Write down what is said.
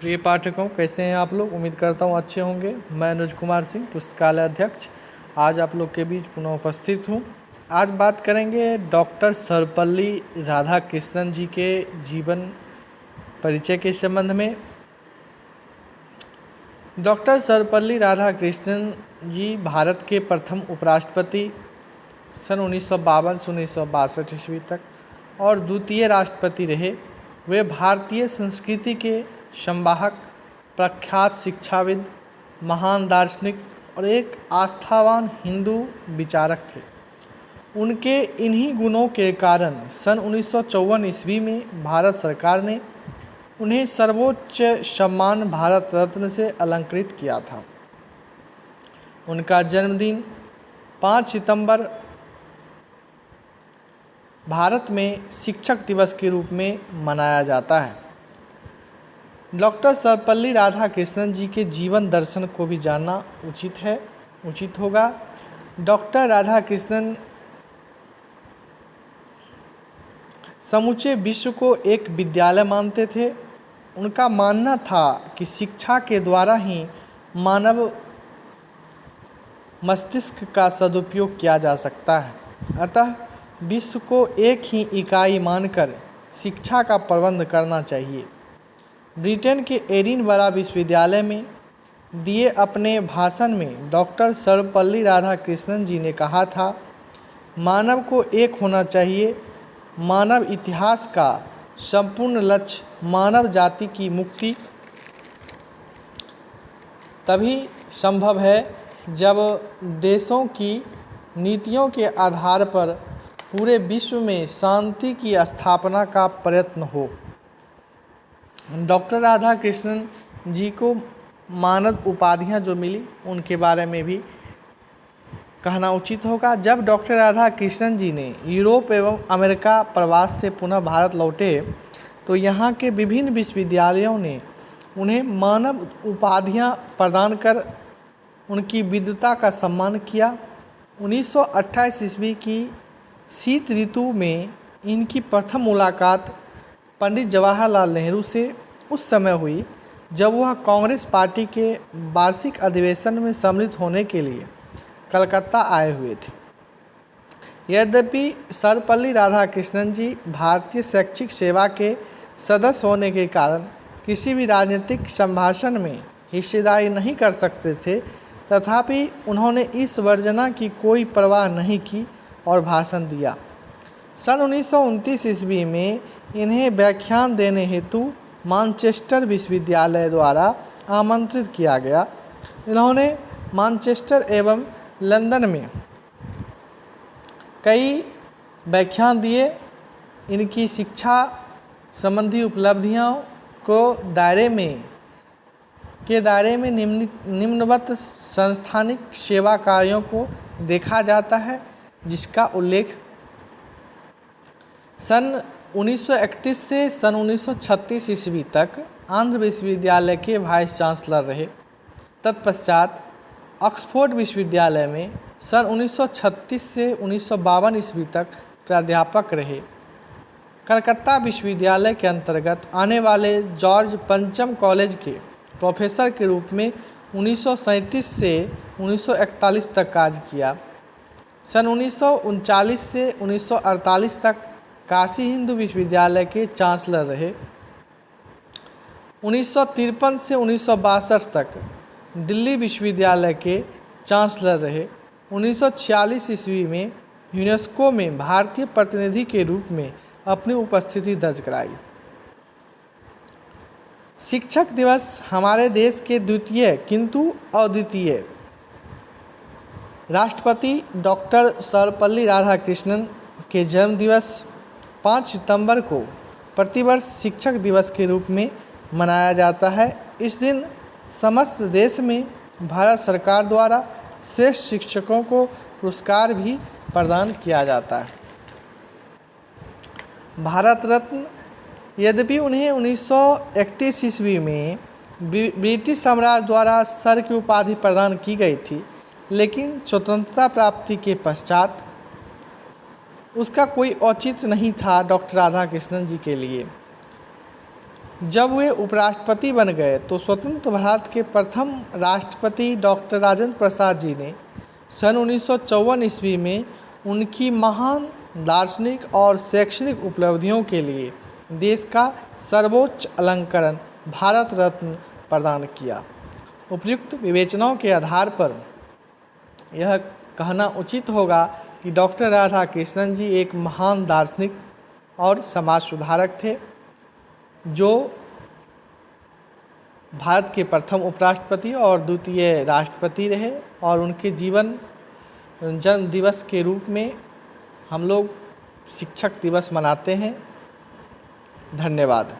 प्रिय पाठकों, कैसे हैं आप लोग। उम्मीद करता हूँ अच्छे होंगे। मैं अनुज कुमार सिंह, पुस्तकालय अध्यक्ष, आज आप लोग के बीच पुनः उपस्थित हूँ। आज बात करेंगे डॉक्टर सर्वपल्ली राधाकृष्णन जी के जीवन परिचय के संबंध में। डॉक्टर सर्वपल्ली राधाकृष्णन जी भारत के प्रथम उपराष्ट्रपति सन 1952 से 1962 ईस्वी तक और द्वितीय राष्ट्रपति रहे। वे भारतीय संस्कृति के संवाहक, प्रख्यात शिक्षाविद, महान दार्शनिक और एक आस्थावान हिंदू विचारक थे। उनके इन्हीं गुणों के कारण सन 1954 ईस्वी में भारत सरकार ने उन्हें सर्वोच्च सम्मान भारत रत्न से अलंकृत किया था। उनका जन्मदिन 5 सितंबर भारत में शिक्षक दिवस के रूप में मनाया जाता है। डॉक्टर सर्वपल्ली राधाकृष्णन जी के जीवन दर्शन को भी जानना उचित होगा। डॉक्टर राधाकृष्णन समूचे विश्व को एक विद्यालय मानते थे। उनका मानना था कि शिक्षा के द्वारा ही मानव मस्तिष्क का सदुपयोग किया जा सकता है। अतः विश्व को एक ही इकाई मानकर शिक्षा का प्रबंध करना चाहिए। ब्रिटेन के एडिनबरा विश्वविद्यालय में दिए अपने भाषण में डॉक्टर सर्वपल्ली राधाकृष्णन जी ने कहा था, मानव को एक होना चाहिए। मानव इतिहास का संपूर्ण लक्ष्य मानव जाति की मुक्ति तभी संभव है जब देशों की नीतियों के आधार पर पूरे विश्व में शांति की स्थापना का प्रयत्न हो। डॉक्टर राधाकृष्णन जी को मानद उपाधियां जो मिली उनके बारे में भी कहना उचित होगा। जब डॉक्टर राधाकृष्णन जी ने यूरोप एवं अमेरिका प्रवास से पुनः भारत लौटे तो यहाँ के विभिन्न विश्वविद्यालयों ने उन्हें मानव उपाधियां प्रदान कर उनकी विद्वता का सम्मान किया। 1928 ईस्वी की शीत ऋतु में इनकी प्रथम मुलाकात पंडित जवाहरलाल नेहरू से उस समय हुई जब वह कांग्रेस पार्टी के वार्षिक अधिवेशन में सम्मिलित होने के लिए कलकत्ता आए हुए थे। यद्यपि सर्वपल्ली राधाकृष्णन जी भारतीय शैक्षिक सेवा के सदस्य होने के कारण किसी भी राजनीतिक संभाषण में हिस्सेदारी नहीं कर सकते थे, तथापि उन्होंने इस वर्जना की कोई परवाह नहीं की और भाषण दिया। सन 1929 ईस्वी में इन्हें व्याख्यान देने हेतु मैनचेस्टर विश्वविद्यालय द्वारा आमंत्रित किया गया। इन्होंने मैनचेस्टर एवं लंदन में कई व्याख्यान दिए। इनकी शिक्षा संबंधी उपलब्धियों को दायरे में निम्नवत संस्थानिक सेवा कार्यों को देखा जाता है, जिसका उल्लेख सन 1931 से सन 1936 ईस्वी तक आंध्र विश्वविद्यालय के वाइस चांसलर रहे। तत्पश्चात ऑक्सफोर्ड विश्वविद्यालय में सन 1936 से 1952 ईस्वी तक प्राध्यापक रहे। कलकत्ता विश्वविद्यालय के अंतर्गत आने वाले जॉर्ज पंचम कॉलेज के प्रोफेसर के रूप में 1937 से 1941 तक कार्य किया। सन 1939 से 1948 तक काशी हिंदू विश्वविद्यालय के चांसलर रहे। 1953 से 1962 तक दिल्ली विश्वविद्यालय के चांसलर रहे। 1946 ईस्वी में यूनेस्को में भारतीय प्रतिनिधि के रूप में अपनी उपस्थिति दर्ज कराई। शिक्षक दिवस हमारे देश के द्वितीय किंतु अद्वितीय राष्ट्रपति डॉक्टर सर्वपल्ली राधाकृष्णन के जन्म दिवस 5 सितंबर को प्रतिवर्ष शिक्षक दिवस के रूप में मनाया जाता है। इस दिन समस्त देश में भारत सरकार द्वारा श्रेष्ठ शिक्षकों को पुरस्कार भी प्रदान किया जाता है। भारत रत्न, यद्यपि उन्हें 1931 ईस्वी में ब्रिटिश साम्राज्य द्वारा सर की उपाधि प्रदान की गई थी, लेकिन स्वतंत्रता प्राप्ति के पश्चात उसका कोई औचित्य नहीं था डॉक्टर राधाकृष्णन जी के लिए। जब वे उपराष्ट्रपति बन गए तो स्वतंत्र भारत के प्रथम राष्ट्रपति डॉक्टर राजेंद्र प्रसाद जी ने सन 1954 ईस्वी में उनकी महान दार्शनिक और शैक्षणिक उपलब्धियों के लिए देश का सर्वोच्च अलंकरण भारत रत्न प्रदान किया। उपयुक्त विवेचनाओं के आधार पर यह कहना उचित होगा कि डॉक्टर राधाकृष्णन जी एक महान दार्शनिक और समाज सुधारक थे, जो भारत के प्रथम उपराष्ट्रपति और द्वितीय राष्ट्रपति रहे, और उनके जीवन जन्म दिवस के रूप में हम लोग शिक्षक दिवस मनाते हैं। धन्यवाद।